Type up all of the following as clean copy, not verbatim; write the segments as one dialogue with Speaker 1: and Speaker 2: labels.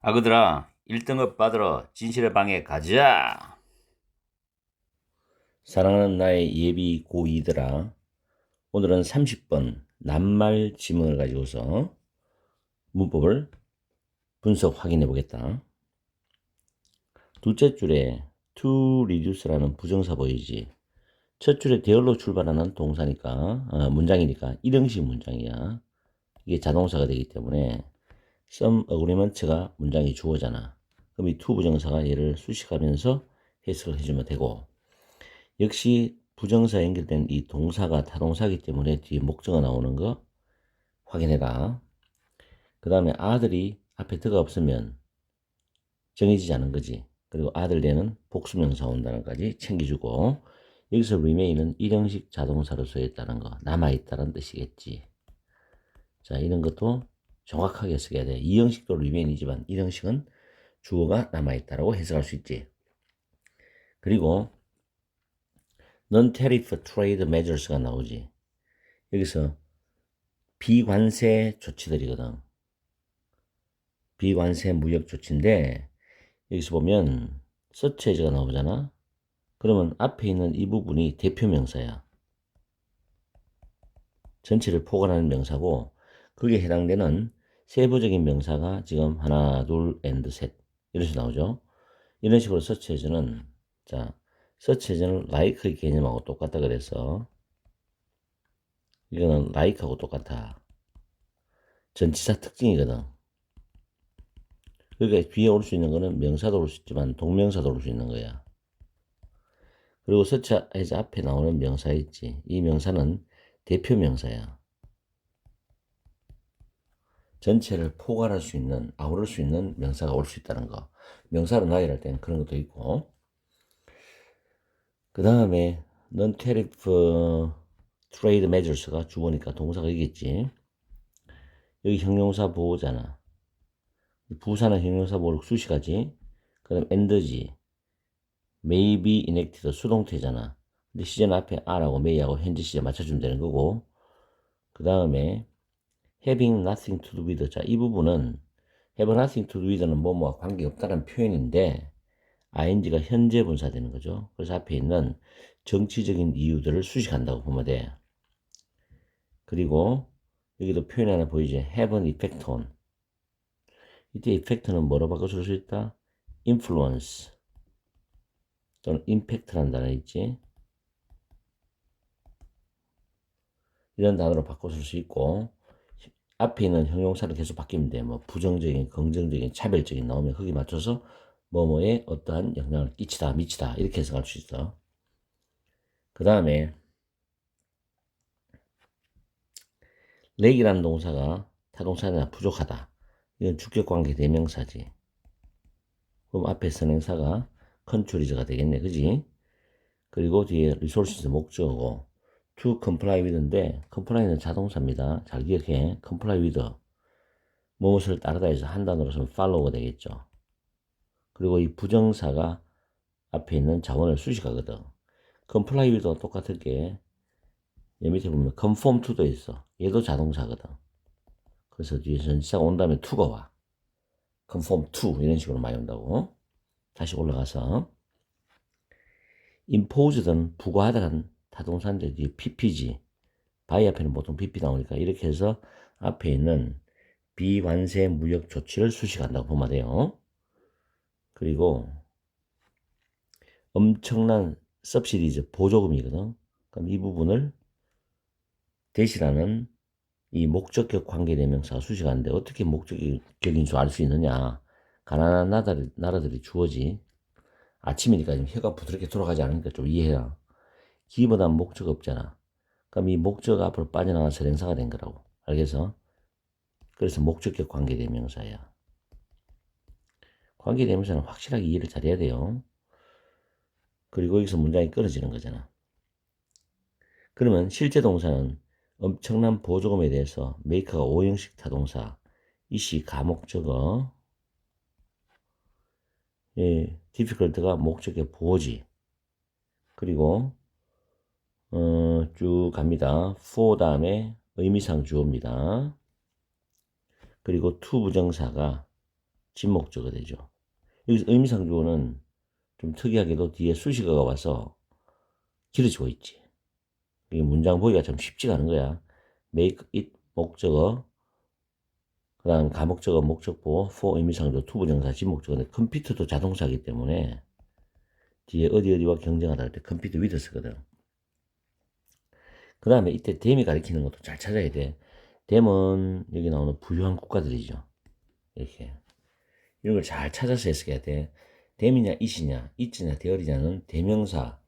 Speaker 1: 아그들아, 1등급 받으러 진실의 방에 가자. 사랑하는 나의 예비 고이들아, 오늘은 30번 낱말 지문을 가지고서 문법을 분석 확인해 보겠다. 둘째 줄에 to reduce라는 부정사 보이지? 첫 줄에 there로 출발하는 동사니까, 문장이니까 일형식 문장이야. 이게 자동사가 되기 때문에 some agreement가 문장이 주어잖아. 그럼 이 to 부정사가 얘를 수식하면서 해석을 해주면 되고, 역시 부정사 연결된 이 동사가 타동사이기 때문에 뒤에 목적어 나오는 거 확인해라. 그 다음에 아들이 앞에 더가 없으면 정해지지 않은 거지. 그리고 아들 되는 복수명사 온다는 까지 챙겨주고, 여기서 remain은 일형식 자동사로 쓰였다는 거, 남아있다는 뜻이겠지. 자, 이런 것도 정확하게 써야 돼. 이형식도 remain이지만 일형식은 주어가 남아있다라고 해석할 수 있지. 그리고 non-tariff trade measures가 나오지. 여기서 비관세 조치들이거든. 비관세 무역 조치인데 여기서 보면 such as가 나오잖아. 그러면 앞에 있는 이 부분이 대표명사야. 전체를 포괄하는 명사고 거기에 해당되는 세부적인 명사가 지금 하나, 둘, and, 셋 이런 식으로 나오죠. 이런 식으로 such as는 자, such as는 like 개념하고 똑같다 그래서 이거는 like하고 똑같아. 전치사 특징이거든. 그러니까 뒤에 올 수 있는 거는 명사도 올 수 있지만 동명사도 올 수 있는 거야. 그리고 such as 앞에 나오는 명사 있지. 이 명사는 대표 명사야. 전체를 포괄할 수 있는, 아우를 수 있는 명사가 올 수 있다는 거. 명사로 나열할 때는 그런 것도 있고. 그 다음에 non-tariff trade measures가 주어니까 동사가 있겠지. 여기 형용사 보호잖아. 부사는 형용사 보호를 수식하지. 그 다음 and지. may be enacted 수동태잖아. 근데 시제 앞에 are하고 may하고 현재 시제 맞춰주면 되는 거고. 그 다음에 having nothing to do with. 자, 이 부분은 have nothing to do with는 뭐뭐와 관계없다는 표현인데 ing가 현재 분사 되는 거죠. 그래서 앞에 있는 정치적인 이유들을 수식한다고 보면 돼. 그리고 여기도 표현 하나 보이지? have an effect on. 이때 effect는 뭐로 바꿔 쓸 수 있다? influence 또는 impact라는 단어 있지? 이런 단어로 바꿔 쓸 수 있고 앞에 있는 형용사를 계속 바뀌면 돼. 뭐 부정적인, 긍정적인, 차별적인 나오면 거기 맞춰서 뭐뭐에 어떠한 영향을 끼치다, 미치다 이렇게 해석할 수 있어. 그 다음에 렉이라는 동사가 타동사나 부족하다. 이건 주격관계 대명사지. 그럼 앞에 선행사가 컨트리즈가 되겠네. 그지? 그리고 뒤에 resources 목적어고 to comply with인데 comply는 자동사입니다. 잘 기억해. comply with 무엇을 따르다 해서 한 단어로 쓰면 follow가 되겠죠. 그리고 이 부정사가 앞에 있는 자원을 수식하거든. comply with와 똑같을 게 얘 밑에 보면 conform to도 있어. 얘도 자동사거든. 그래서 뒤에 전치사가 온 다음에 to가 와. conform to 이런 식으로 많이 온다고. 다시 올라가서 imposed는 부과하다는 타동사인데 뒤에 pp지. by 앞에는 보통 pp 나오니까 이렇게 해서 앞에 있는 비관세 무역 조치를 수식한다고 보면 돼요. 그리고 엄청난 subsidies 보조금이거든. 그럼 이 부분을 대시라는 이 목적격 관계대명사가 수식하는데 어떻게 목적격인 줄 알 수 있느냐. 가난한 나라들이 주어지. 아침이니까 지금 혀가 부드럽게 돌아가지 않으니까 좀 이해해라. 기보다는 목적 없잖아. 그럼 이 목적 앞으로 빠져나간 선행사가 된 거라고. 알겠어? 그래서 목적격 관계대명사야. 관계대명사는 확실하게 이해를 잘해야 돼요. 그리고 여기서 문장이 끊어지는 거잖아. 그러면 실제 동사는 엄청난 보조금에 대해서 make가 오형식 타동사, 이시 가목적어, difficult가 목적의 보어지. 그리고 쭉 갑니다. for 다음에 의미상 주어입니다. 그리고 to 부정사가 진목적어 되죠. 여기서 의미상 주어는 좀 특이하게도 뒤에 수식어가 와서 길어지고 있지. 이게 문장 보기가 좀 쉽지가 않은 거야. make it 목적어, 그 다음 가목적어, 목적보, for 의미상 주어, to 부정사, 진목적어인데 컴퓨터도 자동차이기 때문에 뒤에 어디와 경쟁하다 할 때 컴퓨터 위드 쓰거든. 그 다음에 이때 댐이 가리키는 것도 잘 찾아야 돼. 댐은 여기 나오는 부유한 국가들이죠. 이렇게. 이런 걸 잘 찾아서 해석해야 돼. 댐이냐, it이냐, it이냐, there이냐는 대명사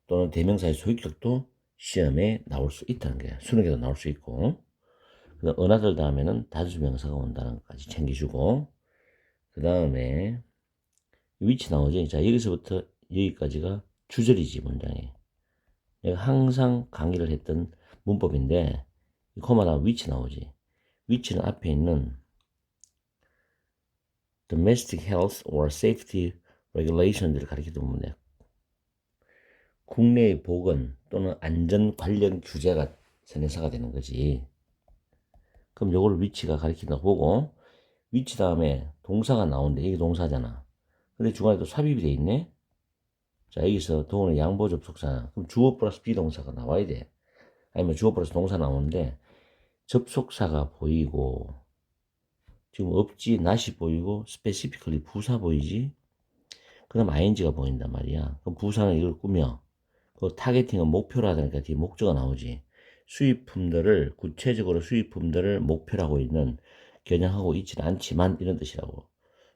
Speaker 1: 또는 대명사의 소유격도 시험에 나올 수 있다는 거야. 수능에도 나올 수 있고. 그 다음 은하들 다음에는 다수명사가 온다는 것까지 챙겨주고. 그 다음에 위치 나오지. 자, 여기서부터 여기까지가 주절이지, 문장에. 내가 항상 강의를 했던 문법인데 이 코마 다음 위치 나오지. 위치는 앞에 있는 domestic health or safety regulation들을 가리키다 보면 국내의 보건 또는 안전 관련 규제가 선행사가 되는 거지. 그럼 요걸 위치가 가리킨다고 보고 위치 다음에 동사가 나오는데 이게 동사잖아. 근데 중간에 또 삽입이 돼 있네. 자, 여기서 도는 양보 접속사. 그럼 주어 플러스 비동사가 나와야 돼. 아니면 주어 플러스 동사 나오는데 접속사가 보이고 지금 없지, not이 보이고 specifically 부사 보이지. 그 다음 ing가 보인단 말이야. 그럼 부사는 이걸 꾸며 그 타겟팅은 목표라다니까 뒤에 목적어가 나오지. 수입품들을 구체적으로 수입품들을 목표로 하고 있는 겨냥하고 있지는 않지만 이런 뜻이라고.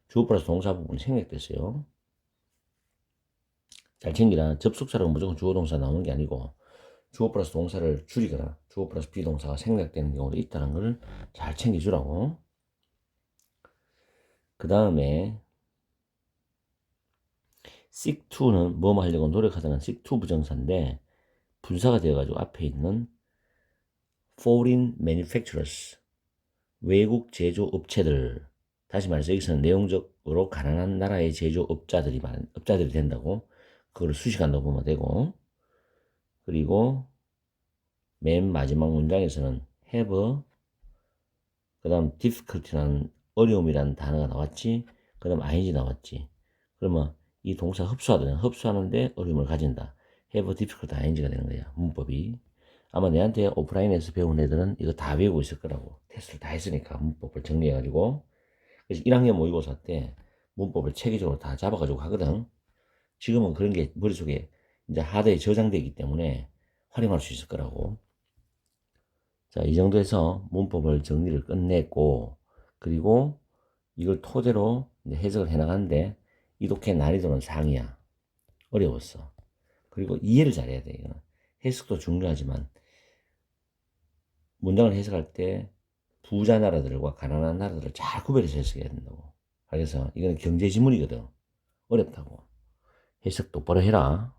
Speaker 1: 주어 플러스 동사 부분이 생략됐어요. 잘 챙기라. 접속사라고 무조건 주어 동사 나오는 게 아니고 주어 플러스 동사를 줄이거나 주어 플러스 비동사가 생략되는 경우도 있다는 걸 잘 챙겨주라고. 그 다음에 seek to는 뭐뭐 하려고 노력하다는 seek to 부정사인데 분사가 되어가지고 앞에 있는 foreign manufacturers 외국 제조업체들, 다시 말해서 여기서는 내용적으로 가난한 나라의 제조업자들이 된다고 그걸 수식한다고 보면 되고, 그리고 맨 마지막 문장에서는 have 그 다음 difficulty라는 어려움이라는 단어가 나왔지. 그 다음 ing 나왔지. 그러면 이 동사 흡수하는데 어려움을 가진다. have difficult ing가 되는 거야, 문법이. 아마 내한테 오프라인에서 배운 애들은 이거 다 외우고 있을 거라고. 테스트를 다 했으니까 문법을 정리해가지고. 그래서 1학년 모의고사 때 문법을 체계적으로 다 잡아가지고 하거든. 지금은 그런 게 머릿속에 이제 하드에 저장되기 때문에 활용할 수 있을 거라고. 자, 이 정도에서 문법을 정리를 끝냈고, 그리고 이걸 토대로 이제 해석을 해나가는데 이 독해 난이도는 상이야. 어려웠어. 그리고 이해를 잘해야 돼. 이거는. 해석도 중요하지만 문장을 해석할 때 부자 나라들과 가난한 나라들을 잘 구별해서 해석해야 된다고. 그래서 이거는 경제 지문이거든. 어렵다고. 해석 똑바로 해라.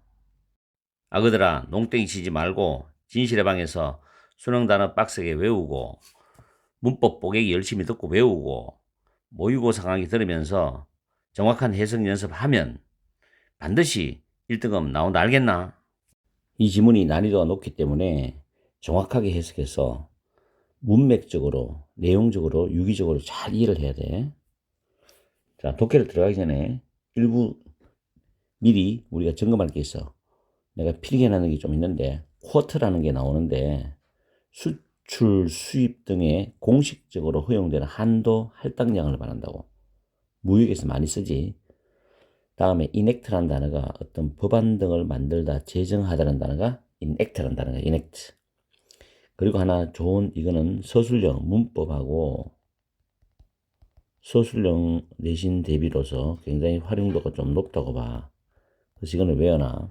Speaker 1: 아그들아, 농땡이 치지 말고 진실의 방에서 수능 단어 빡세게 외우고 문법 뽀개기 열심히 듣고 외우고 모의고사 강의 들으면서 정확한 해석 연습하면 반드시 1등급 나온다, 알겠나? 이 지문이 난이도가 높기 때문에 정확하게 해석해서 문맥적으로, 내용적으로, 유기적으로 잘 이해를 해야 돼. 자, 독해를 들어가기 전에 일부 미리 우리가 점검할 게 있어. 내가 필기해놨는 게 좀 있는데 쿼트라는 게 나오는데 수출, 수입 등에 공식적으로 허용되는 한도, 할당량을 말한다고. 무역에서 많이 쓰지. 다음에 enact라는 단어가 어떤 법안 등을 만들다, 제정하다는 단어가 enact라는 단어가 enact. 그리고 하나 좋은 이거는 서술형 문법하고 서술형 내신 대비로서 굉장히 활용도가 좀 높다고 봐. 그래서 이거는 외워놔.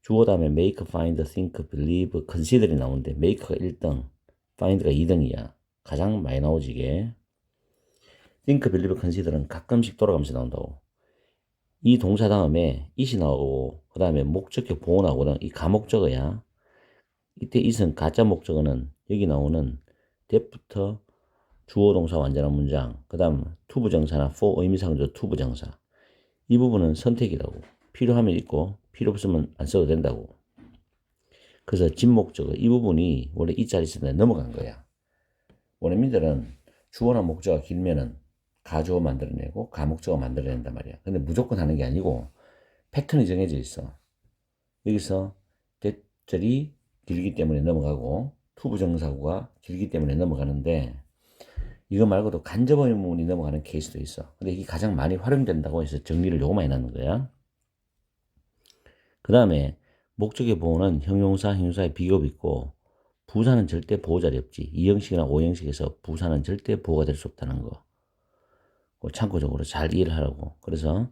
Speaker 1: 주어 다음에 make, find, think, believe, consider이 나오는데 make가 1등, find가 2등이야. 가장 많이 나오지 이게. think, believe, consider는 가끔씩 돌아가면서 나온다고. 이 동사 다음에 it이 나오고 그 다음에 목적격 보호 나오거든. 이 가목적어야. 이때 it은 가짜 목적어는 여기 나오는 that부터 주어 동사 완전한 문장, 그 다음 to 부정사나 for 의미상조 to 부정사. 이 부분은 선택이라고. 필요하면 있고 필요 없으면 안 써도 된다고. 그래서 진목적어 이 부분이 원래 이 자리 있었는데 넘어간 거야. 원어민들은 주어나 목적어가 길면은 가주어 만들어내고 가목적어 만들어낸단 말이야. 근데 무조건 하는 게 아니고 패턴이 정해져 있어. 여기서 대절이 길기 때문에 넘어가고 투부정사구가 길기 때문에 넘어가는데 이거 말고도 간접 의문문이 넘어가는 케이스도 있어. 근데 이게 가장 많이 활용된다고 해서 정리를 요거 많이 넣는 거야. 그 다음에 목적의 보호는 형용사, 형용사의 비교가 있고 부사는 절대 보호 자리 없지. 2형식이나 5형식에서 부사는 절대 보호가 될 수 없다는 거. 참고적으로 잘 이해를 하라고. 그래서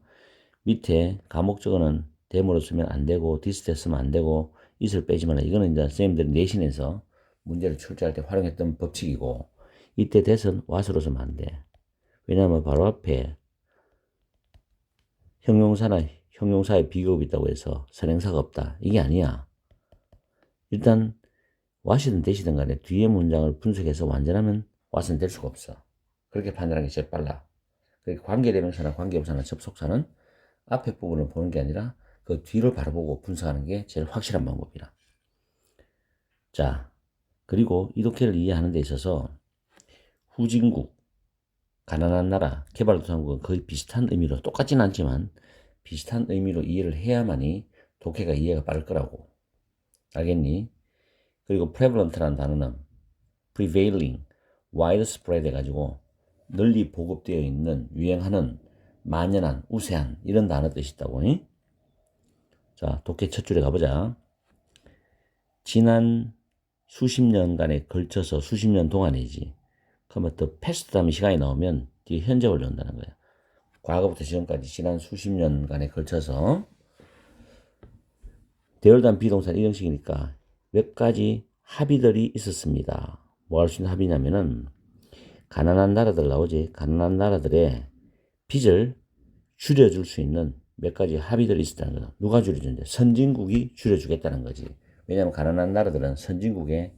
Speaker 1: 밑에 가목적어는 대모로 쓰면 안 되고 디스테 쓰면 안 되고 it을 빼지 말라. 이거는 이제 선생님들이 내신에서 문제를 출제할 때 활용했던 법칙이고 이때 that은 what으로 쓰면 안 돼. 왜냐하면 바로 앞에 형용사나 형용사의 비교급이 있다고 해서 선행사가 없다. 이게 아니야. 일단 what이든 that이든 간에 뒤에 문장을 분석해서 완전하면 what은 될 수가 없어. 그렇게 판단하는 게 제일 빨라. 관계대명사나 관계부사나 접속사는 앞에 부분을 보는 게 아니라 그 뒤를 바라보고 분석하는 게 제일 확실한 방법이라. 자, 그리고 이 독해를 이해하는 데 있어서 후진국, 가난한 나라, 개발도상국은 거의 비슷한 의미로, 똑같진 않지만 비슷한 의미로 이해를 해야만이 독해가 이해가 빠를 거라고. 알겠니? 그리고 prevalent라는 단어는 prevailing, widespread 해가지고 널리 보급되어 있는, 유행하는, 만연한, 우세한 이런 단어 뜻이 있다고. 자, 독해 첫 줄에 가보자. 지난 수십 년간에 걸쳐서 수십 년 동안이지. 그러면 더 패스트 다음에 시간이 나오면 뒤에 현재 올려온다는 거야. 과거부터 지금까지 지난 수십 년간에 걸쳐서 대열단 비동사 1형식이니까 몇 가지 합의들이 있었습니다. 뭐 할 수 있는 합의냐면은 가난한 나라들 나오지. 가난한 나라들의 빚을 줄여줄 수 있는 몇 가지 합의들이 있었다는 거야. 누가 줄여주는데? 선진국이 줄여주겠다는 거지. 왜냐하면 가난한 나라들은 선진국에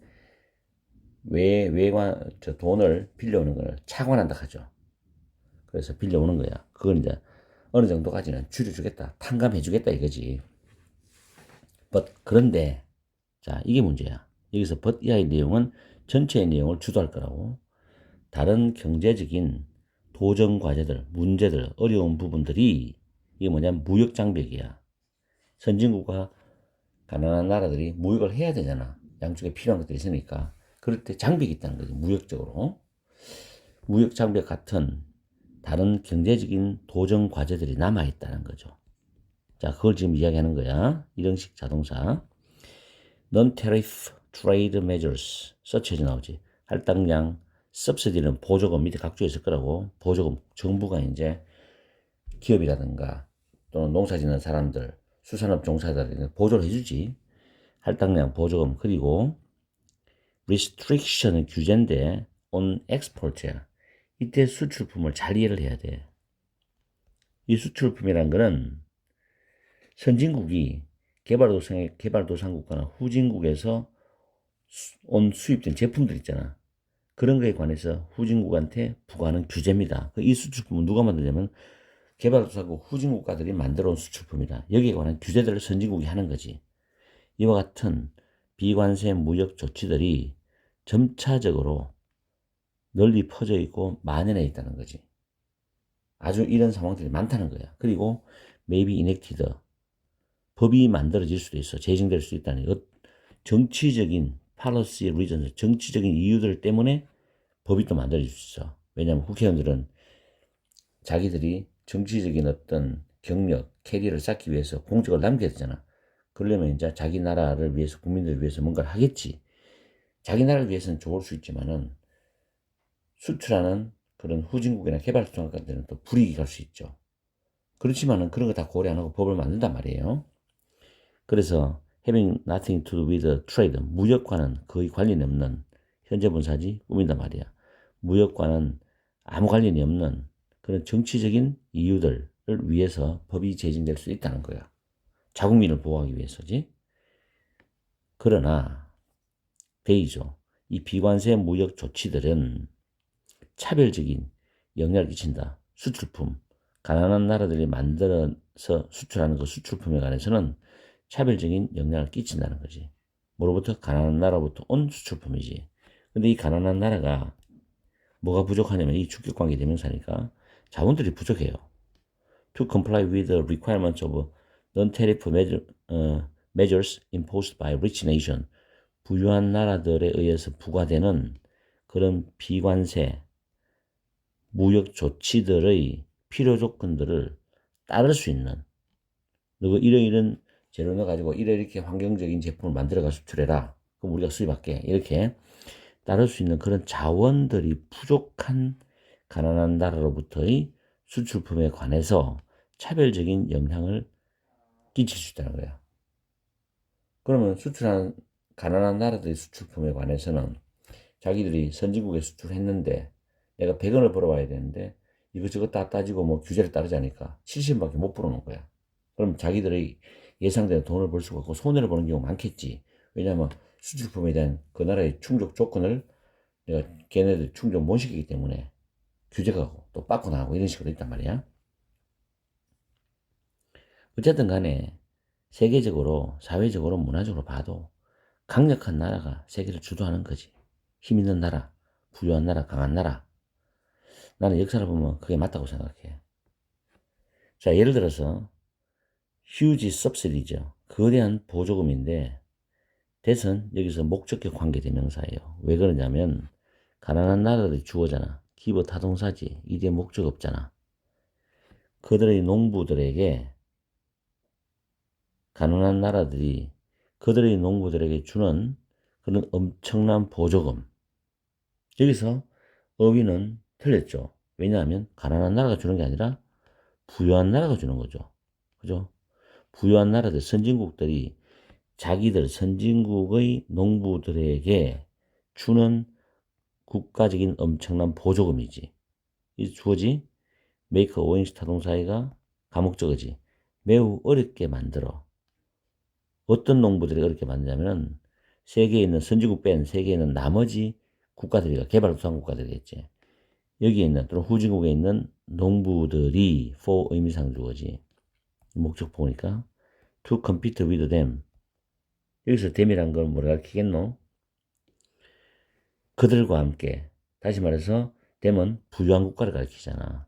Speaker 1: 돈을 빌려오는 걸 차관한다 하죠. 그래서 빌려오는 거야. 그건 이제 어느 정도까지는 줄여주겠다, 탕감해주겠다 이거지. 그런데 자, 이게 문제야. 여기서 but 이하의 내용은 전체의 내용을 주도할 거라고. 다른 경제적인 도전 과제들, 문제들, 어려운 부분들이 이게 뭐냐면 무역 장벽이야. 선진국과 가난한 나라들이 무역을 해야 되잖아. 양쪽에 필요한 것들이 있으니까. 그럴 때 장벽이 있다는 거지. 무역적으로. 무역 장벽 같은 다른 경제적인 도전 과제들이 남아있다는 거죠. 자, 그걸 지금 이야기하는 거야. 이형식 자동사. Non-tariff trade measures. 서치해서 나오지. 할당량, subsidy는 보조금 밑에 각주에 있을 거라고. 보조금. 정부가 이제 기업이라든가 또는 농사 짓는 사람들, 수산업 종사자들에게 보조를 해주지. 할당량, 보조금. 그리고 restriction은 규제인데 on export야. 이때 수출품을 잘 이해를 해야 돼. 이 수출품이란 거는 선진국이 개발도상국가나 후진국에서 온 수입된 제품들 있잖아. 그런 거에 관해서 후진국한테 부과하는 규제입니다. 이 수출품은 누가 만드냐면 개발도상국 후진국가들이 만들어 온 수출품이다. 여기에 관한 규제들을 선진국이 하는 거지. 이와 같은 비관세 무역 조치들이 점차적으로 널리 퍼져 있고 만연해 있다는 거지. 아주 이런 상황들이 많다는 거야. 그리고 maybe enacted, 법이 만들어질 수도 있어. 제정될 수 있다는 것. 정치적인 policy reasons, 정치적인 이유들 때문에 법이 또 만들어질 수 있어. 왜냐하면 국회의원들은 자기들이 정치적인 어떤 경력, 캐리어를 쌓기 위해서 공적을 남겨야 되잖아. 그러려면 이제 자기 나라를 위해서, 국민들을 위해서 뭔가를 하겠지. 자기 나라를 위해서는 좋을 수 있지만은 수출하는 그런 후진국이나 개발도상국들은 또 불이익이 갈 수 있죠. 그렇지만은 그런 거 다 고려 안 하고 법을 만든단 말이에요. 그래서 having nothing to do with trade, 무역과는 거의 관련이 없는 현재 분사지 꾸민단 말이야. 무역과는 아무 관련이 없는 그런 정치적인 이유들을 위해서 법이 제정될 수 있다는 거야. 자국민을 보호하기 위해서지. 그러나 베이죠. 이 비관세 무역 조치들은 차별적인 영향을 끼친다. 수출품, 가난한 나라들이 만들어서 수출하는 그 수출품에 관해서는 차별적인 영향을 끼친다는 거지. 뭐로부터? 가난한 나라부터 온 수출품이지. 근데 이 가난한 나라가 뭐가 부족하냐면 이 주격관계 대명사니까 자원들이 부족해요. To comply with the requirements of non-tariff measures imposed by rich nation. 부유한 나라들에 의해서 부과되는 그런 비관세, 무역 조치들의 필요 조건들을 따를 수 있는, 너가 이런 재료 넣어가지고 이렇게 환경적인 제품을 만들어가 수출해라. 그럼 우리가 수입할게. 이렇게 따를 수 있는 그런 자원들이 부족한 가난한 나라로부터의 수출품에 관해서 차별적인 영향을 끼칠 수 있다는 거야. 그러면 수출한 가난한 나라들의 수출품에 관해서는 자기들이 선진국에 수출했는데 내가 100원을 벌어와야 되는데 이것저것 다 따지고 뭐 규제를 따르자니까 70원밖에 못 벌어놓은 거야. 그럼 자기들의 예상되는 돈을 벌 수가 없고 손해를 보는 경우가 많겠지. 왜냐하면 수출품에 대한 그 나라의 충족 조건을 내가 걔네들 충족 못 시키기 때문에 규제가 가고 또 빠꾸 나가고 이런 식으로 있단 말이야. 어쨌든 간에 세계적으로, 사회적으로, 문화적으로 봐도 강력한 나라가 세계를 주도하는 거지. 힘 있는 나라, 부유한 나라, 강한 나라. 나는 역사를 보면 그게 맞다고 생각해. 자, 예를 들어서 huge subsidy죠. 거대한 보조금인데 대선 여기서 목적격 관계대명사예요. 왜 그러냐면 가난한 나라들이 주어잖아. 기버 타동사지. 이게 목적 없잖아. 그들의 농부들에게 가난한 나라들이 그들의 농부들에게 주는 그런 엄청난 보조금. 여기서 어휘는 틀렸죠. 왜냐하면 가난한 나라가 주는 게 아니라 부유한 나라가 주는 거죠. 그죠? 부유한 나라들, 선진국들이 자기들 선진국의 농부들에게 주는 국가적인 엄청난 보조금이지. 이 주어지 메이커 오행시 타동사이가 가목적어지. 매우 어렵게 만들어. 어떤 농부들이 어렵게 만드냐면 세계에 있는 선진국 뺀 세계에 있는 나머지 국가들이 개발도상국가들이겠지. 여기에 있는 또는 후진국에 있는 농부들이 for 의미상 주어지. 목적 보니까 to compete with them. 여기서 them이란 걸 뭐라 가르치겠노? 그들과 함께. 다시 말해서 them은 부유한 국가를 가르치잖아.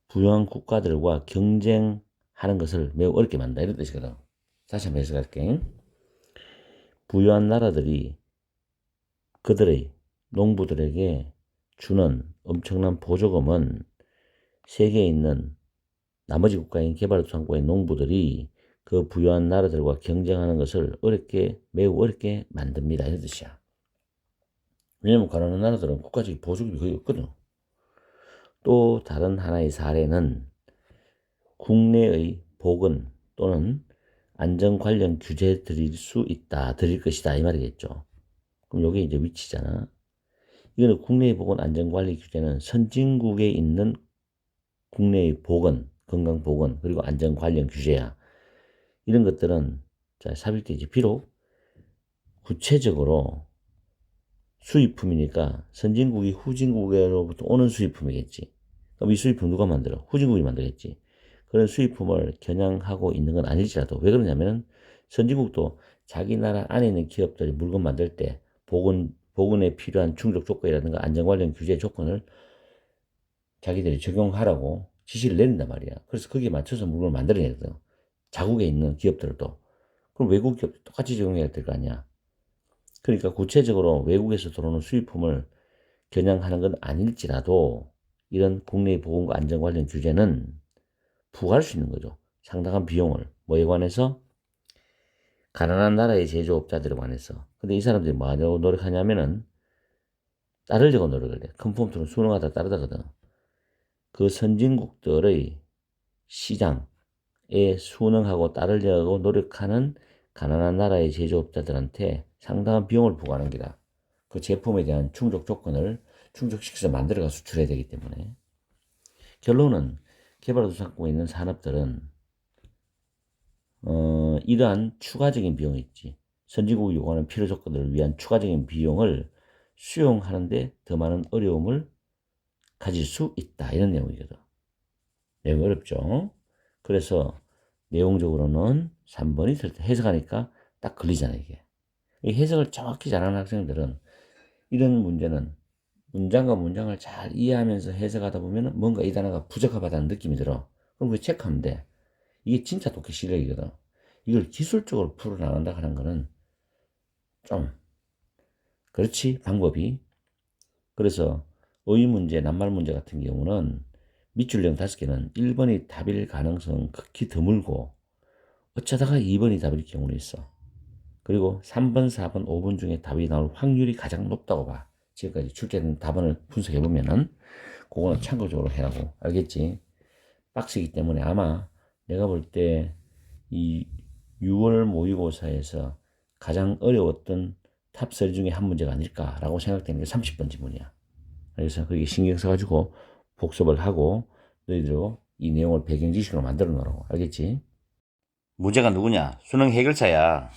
Speaker 1: 부유한 국가들과 경쟁하는 것을 매우 어렵게 만든다. 이런 뜻이거든. 다시 한번 해석할게. 부유한 나라들이 그들의 농부들에게 주는 엄청난 보조금은 세계에 있는 나머지 국가인 개발도상국의 농부들이 그 부유한 나라들과 경쟁하는 것을 매우 어렵게 만듭니다. 이런 뜻이야. 왜냐면 가난한 나라들은 국가적인 보조금이 거의 없거든. 또 다른 하나의 사례는 국내의 보건 또는 안전 관련 규제 드릴 것이다 이 말이겠죠. 그럼 여기 이제 위치잖아. 이거는 국내의 보건 안전관리 규제는 선진국에 있는 국내의 보건, 건강보건 그리고 안전 관련 규제야. 이런 것들은 자 삽입되지. 비록 구체적으로 수입품이니까 선진국이 후진국으로부터 오는 수입품이겠지. 그럼 이 수입품 누가 만들어? 후진국이 만들겠지. 그런 수입품을 겨냥하고 있는 건 아닐지라도 왜 그러냐면 선진국도 자기 나라 안에 있는 기업들이 물건 만들 때 보건에 필요한 충족 조건이라든가 안전 관련 규제 조건을 자기들이 적용하라고 지시를 내린단 말이야. 그래서 거기에 맞춰서 물건을 만들어내야 되거든. 자국에 있는 기업들도. 그럼 외국 기업도 똑같이 적용해야 될 거 아니야. 그러니까 구체적으로 외국에서 들어오는 수입품을 겨냥하는 건 아닐지라도 이런 국내의 보건과 안전 관련 규제는 부과할 수 있는 거죠. 상당한 비용을. 뭐에 관해서? 가난한 나라의 제조업자들에 관해서. 근데 이 사람들이 뭐 하려고 노력하냐면은 따르려고 노력을 해. 컨폼트는 순응하다 따르다거든. 그 선진국들의 시장에 순응하고 따르려고 노력하는 가난한 나라의 제조업자들한테 상당한 비용을 부과하는 게다. 그 제품에 대한 충족 조건을 충족시켜서 만들어가 수출해야 되기 때문에. 결론은 개발도상국에 있는 산업들은 이러한 추가적인 비용이 있지. 선진국이 요구하는 필요 조건들을 위한 추가적인 비용을 수용하는데 더 많은 어려움을 가질 수 있다. 이런 내용이거든. 내용이 어렵죠. 그래서 내용적으로는 3번이 해석하니까 딱 걸리잖아 이게. 이 해석을 정확히 잘하는 학생들은 이런 문제는 문장과 문장을 잘 이해하면서 해석하다 보면 뭔가 이 단어가 부적합하다는 느낌이 들어. 그럼 그 체크하면 돼. 이게 진짜 독해 실력이거든. 이걸 기술적으로 풀어나간다 하는 거는 좀 그렇지 방법이. 그래서 어휘문제, 낱말문제 같은 경우는 밑줄 내용 5개는 1번이 답일 가능성은 극히 드물고 어쩌다가 2번이 답일 경우는 있어. 그리고 3번, 4번, 5번 중에 답이 나올 확률이 가장 높다고 봐. 지금까지 출제된 답안을 분석해보면은 그거는 참고적으로 해라고. 알겠지? 빡세기 때문에 아마 내가 볼 때 이 6월 모의고사에서 가장 어려웠던 탑3 중에 한 문제가 아닐까라고 생각되는 게 30번 지문이야. 그래서 거기에 신경 써가지고 복습을 하고 너희들도 이 내용을 배경 지식으로 만들어 놓으라고. 알겠지? 문제가 누구냐? 수능 해결사야.